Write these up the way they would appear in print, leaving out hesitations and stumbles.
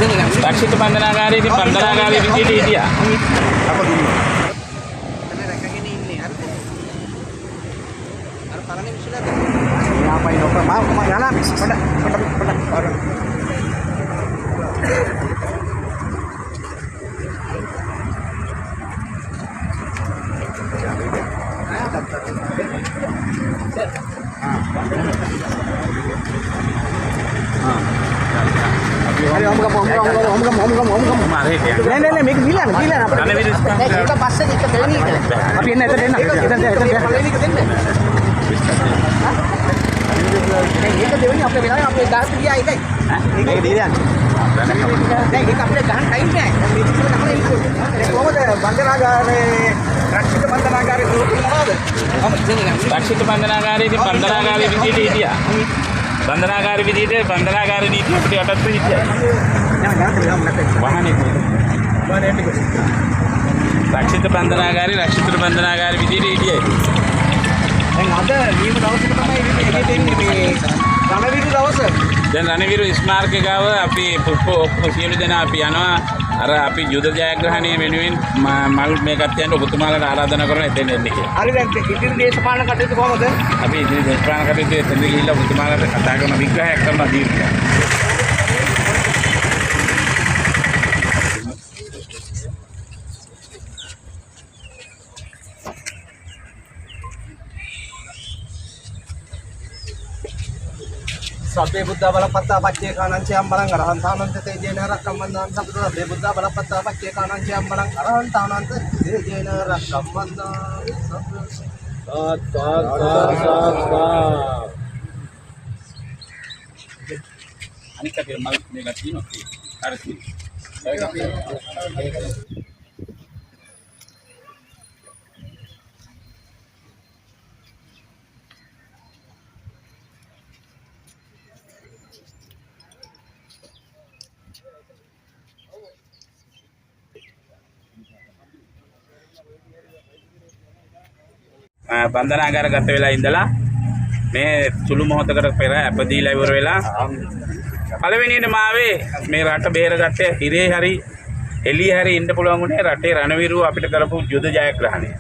රක්ෂිත බන්ධනාගාරයේදී බන්ධනාගාරයේ විදියට හිටියා. අප දුන්නා. රැකගෙන ඉන්නේ හරිද? අර පරණ මිනිස්සුලා යාපයි නොක මම යනවා පොඩ अरे हम මාරේ කියන්නේ. नहीं මේක දීලා අපිට රණවීර ස්මාරක ඒක පස්සේ එක දෙවෙනි එක. අපි එන්න එතන එන්න පළවෙනි එක දෙන්න. ඒක දෙවෙනි අපේ වෙලාවේ අපේ ගහට ගියා එකයි. මේක දීලා දැන් ඒක අපිට ගහන්න ටයිම් නෑ. මේ ඉස්සෙල්ලා තමයි ඉන්නේ. කොහොමද බන්ධනාගාරේ රක්ෂිත බන්ධනාගාරේ මොනවද? රක්ෂිත බන්ධනාගාරයේදී බන්ධනාගාරයේ විදියට හිටියා. බන්ධනාගාරයේ විදියට බන්ධනාගාර නීතිය අපිට යටත් හිටියා. වාහනේ රක්ෂිත බන්ධනාගාරයේ විදියට හිටියයි. දැන් අද නියම දවසක තමයි එළියට එන්නේ මේ රණවිරු දවස. දැන් රණවීර ස්මාරක ගාව අපි ඔක්කොම සියලු දෙනා අපි යනවා. අර අපි යුද ජයග්‍රහණය වෙනුවෙන් මල් මේකත් යන ඔබතුමාලාට ආරාධනා කරන එතෙන් එන්න කියලා. හරි දැන් ඉදිරි දේශපාලන කටයුතු කොහොමද? අපි ඉදිරි දේශපාලන කටයුතු එතෙන් ගිහිල්ලා ඔබතුමාලාට කතා කරන විග්‍රහයක් කරනවා දීර්ඝ. සබ්බේ බුද්ධ බලපත්තා පච්චේ කාණංචේ අම්බලං අරහන්තානන්ත තේජේන රක්කම්මන්දාන් සබ්බේ සබ්බේ බුද්ධ බලපත්තා පච්චේ කාණංචේ අම්බලං අරහන්තානන්ත තේජේන රක්කම්මන්දාන් අනිත් කටේ මල් මේක තියෙනවා. හරි. බන්ධනාගාරගත වෙලා ඉඳලා මේ සුළු මොහොතකට පෙර අපදීලා ඉවර වෙලා පළවෙනියටම ආවේ මේ රට බේරගත්තේ හිරේ හරි එළියේ හරි ඉන්න පුළුවන් උනේ රටේ රණවිරුව අපිට කරපු යුද ජයග්‍රහණය.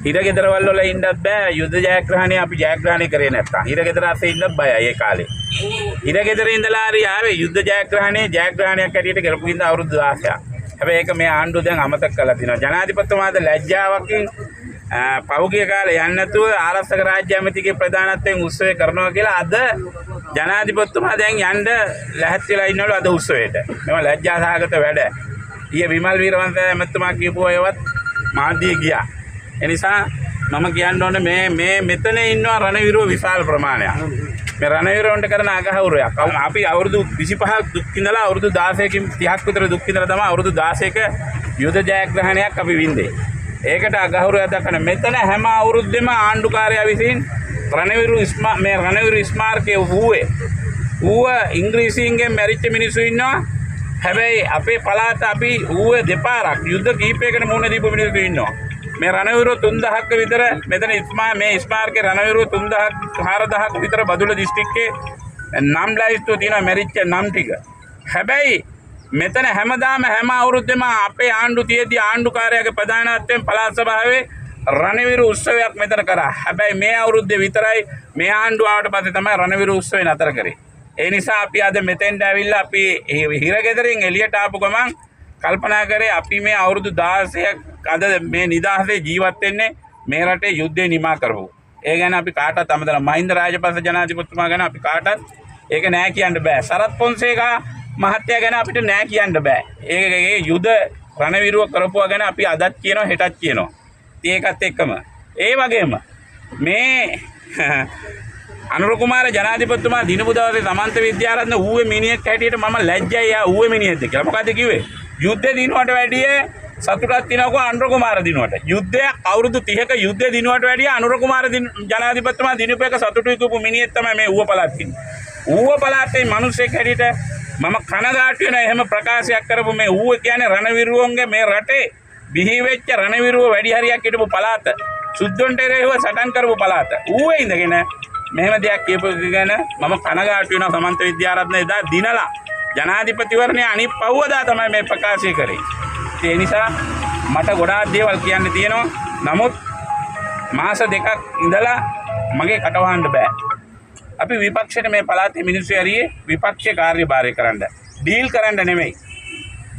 හිරගෙදරවල වල ඉන්නත් බෑ යුද ජයග්‍රහණය අපි ජයග්‍රහණය කරේ නැත්තම්. හිරගෙදර අතේ ඉන්නත් බයයි ඒ කාලේ. හිරගෙදර ඉඳලා හරි ආවේ යුද ජයග්‍රහණයක් ඇටියට කරපු ඉඳ අවුරුදු 16ක්. හැබැයි ඒක මේ ආණ්ඩුව දැන් අමතක කරලා තිනවා. ජනාධිපතිතුමාද ලැජ්ජාවකින් පෞද්ගලික කාලේ යන්නේ නැතුව ආරක්ෂක රාජ්‍ය ඇමතිගේ ප්‍රධානත්වයෙන් උත්සවය කරනවා කියලා අද ජනාධිපතිතුමා දැන් යන්න ලැහැත් වෙලා ඉන්නවලු අද උත්සවයට. මේවා ලැජ්ජා සහගත වැඩ. ඊයේ විමල් වීරවංශ ඇමතිතුමා කියපු ඒවත් මාධ්‍යයේ ගියා. ඒ නිසා මම කියන්න ඕනේ මේ මෙතන ඉන්නවා රණවිරුව විශාල ප්‍රමාණයක්. මේ රණවිරුවන්ට කරන අගහවුරයක්. අපි අවුරුදු 25ක් දුක් විඳලා අවුරුදු 16කින් 30ක් විතර දුක් විඳලා තමයි අවුරුදු 16ක යුද ජයග්‍රහණයක් අපි වින්දේ. ඒකට අගහුරයක් දක්වන මෙතන හැම අවුරුද්දෙම ආණ්ඩුකාරයා විසින් රණවිරු ස්මාරකයේ ඌව ඉංග්‍රීසීන්ගෙන් මැරිච්ච මිනිස්සු ඉන්නවා. හැබැයි අපේ පළාත අපි ඌව දෙපාරක් යුද්ධ කීපයකට මුහුණ දීපු මිනිස්සු ඉන්නවා. මේ රණවිරු 3000ක විතර මෙතන මේ ස්මාරකයේ රණවිරු 4000ක විතර බදුල්ල දිස්ත්‍රික්කයේ නම් ලයිස්තුව තියෙනවා මැරිච්ච නම් ටික. හැබැයි මෙතන හැමදාම හැම අවුරුද්දෙම අපේ ආණ්ඩු තියේදී ආණ්ඩුකාරයාගේ ප්‍රධානත්වයෙන් පළාත් සභාවේ රණවිරු උත්සවයක් මෙතන කරා. හැබැයි මේ අවුරුද්දේ විතරයි මේ ආණ්ඩුව ආවට පස්සේ තමයි රණවිරු උත්සවය නතර කරේ. ඒ නිසා අපි අද මෙතෙන්ට ඇවිල්ලා අපි හිරගෙදරින් එළියට ආපු ගමන් කල්පනා කරේ අපි මේ අවුරුදු 16ක් අද මේ නිදහසේ ජීවත් වෙන්නේ මේ රටේ යුද්ධේ නිමා කරපු. ඒ ගැන අපි කාටවත් අමතන මහින්ද රාජපක්ෂ ජනාධිපතිතුමා ගැන අපි කාටවත් ඒක නෑ කියන්න බෑ. සරත් පොන්සේකා මහත්තයා ගැන අපිට නෑ කියන්න බෑ. ඒ යුද රණවිරුව කරපුවා ගැන අපි අදත් කියනවා හෙටත් කියනවා. ඒකත් එක්කම ඒ වගේම මේ අනුර කුමාර ජනාධිපතිතුමා දිනපු දවසේ සමන්ත විද්‍යාරත්න ඌවේ මිනිහෙක් හැටියට මම ලැජ්ජයි යා ඌවේ මිනිහෙක්ද කියලා. මොකද්ද කිව්වේ? යුද්ධේ දිනුවට වැඩිය සතුටක් තියනකෝ අනුර කුමාර දිනුවට. යුද්ධය අවුරුදු 30ක යුද්ධේ දිනුවට වැඩිය අනුර කුමාර ජනාධිපතිතුමා දිනපු එක සතුටුයි කියපු මිනිහෙක් තමයි මේ ඌව පළාත් ඉන්නේ. ඌව පළාතේ මිනිස්සෙක් හැටියට මම කනගාටු වෙන එහෙම ප්‍රකාශයක් කරපු මේ ඌව කියන්නේ රණවිරුවන්ගේ මේ රටේ බිහි වෙච්ච රණවිරුව වැඩි හරියක් හිටපු පළාත. සුද්ධොන්ට එරෙහිව සටන් කරපු පළාත. ඌවේ ඉඳගෙන මෙහෙම දෙයක් කියපු ගැන මම කනගාටු වෙනවා. සමන්ත විද්‍යාරත්න එදා දිනලා ජනාධිපතිවරණය අනිත් පව්වදා තමයි මේ ප්‍රකාශය කරේ. ඒ නිසා මට ගොඩාක් දේවල් කියන්න තියෙනවා. නමුත් මාස දෙකක් ඉඳලා මගේ කටවහන්න බෑ. අපි විපක්ෂයට මේ පළාතේ මිනිස්සු ඇරියේ විපක්ෂ කාර්යභාරය කරන්න. ඩීල් කරන්න නෙමෙයි.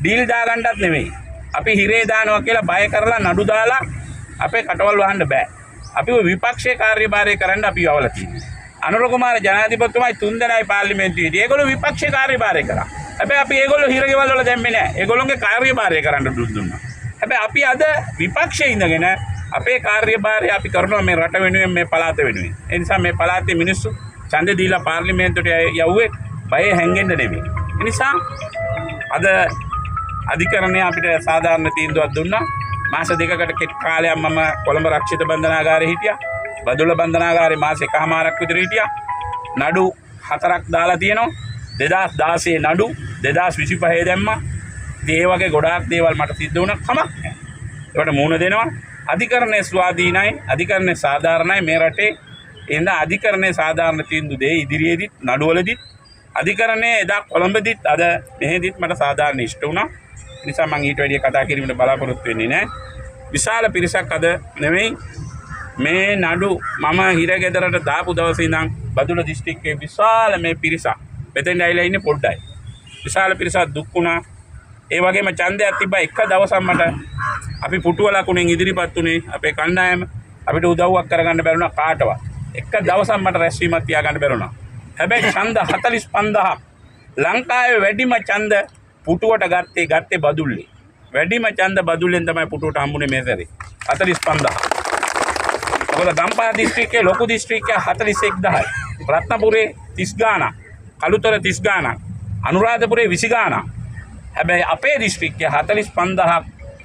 ඩීල් දාගන්නත් නෙමෙයි. අපි හිරේ දානවා කියලා බය කරලා නඩු දාලා අපේ කටවල් වහන්න බෑ. අපි විපක්ෂ කාර්යභාරය කරන්න අපි යවලා තියෙනවා. අනුර කුමාර ජනාධිපතිතුමයි 3 දෙනායි පාර්ලිමේන්තුවේදී ඒගොල්ලෝ විපක්ෂ කාර්යභාරය කරා. හැබැයි අපි ඒගොල්ලෝ හිරගෙවල් වල දැම්මේ නැහැ. ඒගොල්ලෝගේ කාර්යභාරය කරන්න දුන්නා. හැබැයි අපි අද විපක්ෂයේ ඉඳගෙන අපේ කාර්යභාරය අපි කරනවා මේ රට වෙනුවෙන් මේ පළාත වෙනුවෙන්. ඒ නිසා මේ පළාතේ මිනිස්සු ඡන්දෙ දීලා පාර්ලිමේන්තුවට යවුවේ බය හැංගෙන්න නෙමෙයි. ඒ නිසා අද අධිකරණය අපිට සාධාරණ තීන්දුවක් දුන්නා. මාස දෙකකට කෙටි කාලයක් මම කොළඹ රක්ෂිත බන්ධනාගාරයේ හිටියා. බදුල්ල බන්ධනාගාරයේ මාස එකමාරක් විතර හිටියා. නඩු 4ක් දාලා තියෙනවා. 2016 නඩු 2025 දැම්මා. ඉතින් ඒ වගේ ගොඩාක් දේවල් මට සිද්ධ වුණා. කමක් නැහැ. ඒකට මුහුණ දෙනවා. අධිකරණයේ ස්වාධීනයි, අධිකරණයේ සාධාරණයි මේ රටේ. එහෙනම් අධිකරණයේ සාධාරණ තීන්දුව දෙයි ඉදිරියේදීත් නඩුවලදීත්. අධිකරණයේ එදා කොළඹදීත් අද මෙහෙදීත් මට සාධාරණ ඉෂ්ට වුණා. ඒ නිසා මම ඊට වැඩිය කතා කිරීමට බලාපොරොත්තු වෙන්නේ නැහැ. විශාල පිරිසක් අද නෙමෙයි මේ නඩු මම හිරගෙදරට දාපු දවසේ ඉඳන් බදුල්ල දිස්ත්‍රික්කයේ විශාල මේ පිරිසක් මෙතෙන් ඇවිල්ලා ඉන්නේ පොඩ්ඩයි. විශාල පිරිසක් දුක් වුණා. ඒ වගේම ඡන්දයක් තිබ්බා එක දවසක් මට අපි පුටුව ලකුණෙන් ඉදිරිපත් උනේ අපේ කණ්ඩායම අපිට උදව්වක් කරගන්න බැරුණා කාටවත්. එක දවසක් මට රැස්වීමක් තියාගන්න බැරුණා. හැබැයි ඡන්ද 45000ක් ලංකාවේ වැඩිම ඡන්ද පුටුවට ගත්තේ බදුල්ලේ. වැඩිම ඡන්ද බදුල්ලෙන් තමයි පුටුවට හම්බුනේ මේ සැරේ. 45000. මොකද ගම්පහ දිස්ත්‍රික්කයේ ලොකු දිස්ත්‍රික්කය 41000යි. රත්නපුරේ 30 ගාණක්, කළුතර 30 ගාණක්, අනුරාධපුරේ 20 ගාණක්. හැබැයි අපේ දිස්ත්‍රික්කයේ 45000ක්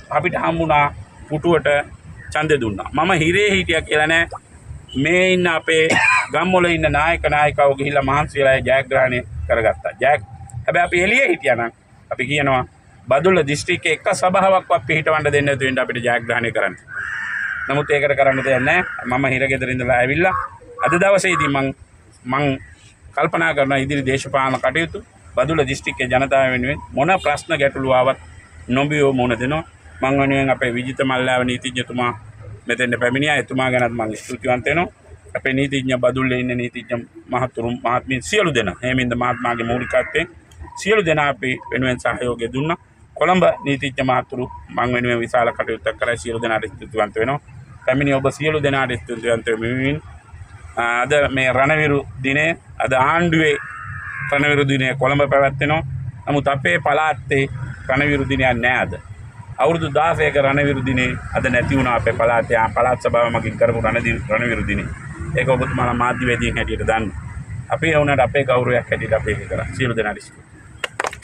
අපිට හම්බුණා පුටුවට ඡන්දෙ දුන්නා. මම හිරේ හිටියා කියලා නෑ. මේ ඉන්න අපේ ගම්වල ඉන්න නායකවෝ ගිහිල්ලා මහන්සි වෙලා ජයග්‍රහණය කරගත්තා. හැබැයි අපි එළියේ හිටියා නම් අපි කියනවා බදුල්ල දිස්ත්‍රික්කයේ එක සභාවක්වත් පිළිහිටවන්න දෙන්නේ නැතුව ඉන්න අපිට ජයග්‍රහණය කරන්න. නමුත් ඒකට කරන්න දෙයක් නැහැ. මම හිරගෙදර ඉඳලා ඇවිල්ලා අද දවසේදී මං කල්පනා කරන ඉදිරි දේශපාලන කටයුතු බදුල්ල දිස්ත්‍රික්කයේ ජනතාව වෙනුවෙන් මොන ප්‍රශ්න ගැටලු ආවත් නොබියව මුණ දෙනවා. මං වෙනුවෙන් අපේ විජිත මල්ලාව නීතිඥතුමා මෙතෙන්ට පැමිණියා. එතුමා ගැනත් මම ස්තුතිවන්ත වෙනවා. අපේ නීතිඥ බදුල්ලේ ඉන්න නීතිඥ මහතුරු මහත්මීන් සියලු දෙනා හේමින්ද මහත්මයාගේ මූලිකත්වයෙන් සියලු දෙනා අපි වෙනුවෙන් සහයෝගය දුන්නා. කොළඹ නීතිඥ මහතුරු මං වෙනුවෙන් විශාල කටයුත්තක් කරලා සියලු දෙනාට ස්තුතිවන්ත වෙනවා. පැමිණි ඔබ සියලු දෙනාට ස්තුතිවන්ත වෙමින් අද මේ රණවිරු දිනේ අද ආණ්ඩුවේ රණවිරු දිනේ කොළඹ පැවැත්වෙනවා. නමුත් අපේ පළාතේ රණවිරු දිනයක් නැහැ අද. අවුරුදු 16ක රණවිරු දිනේ අද නැති වුණා අපේ පළාතේ. පළාත් සභාව මගින් කරපු රණවිරු දිනේ. ඒක ඔබතුමාලා මාධ්‍යවේදීන් හැටියට දන්න. අපි ඒ වුණාට අපේ ගෞරවයක් හැටියට අපි ඒක කරා. සියලු දෙනාට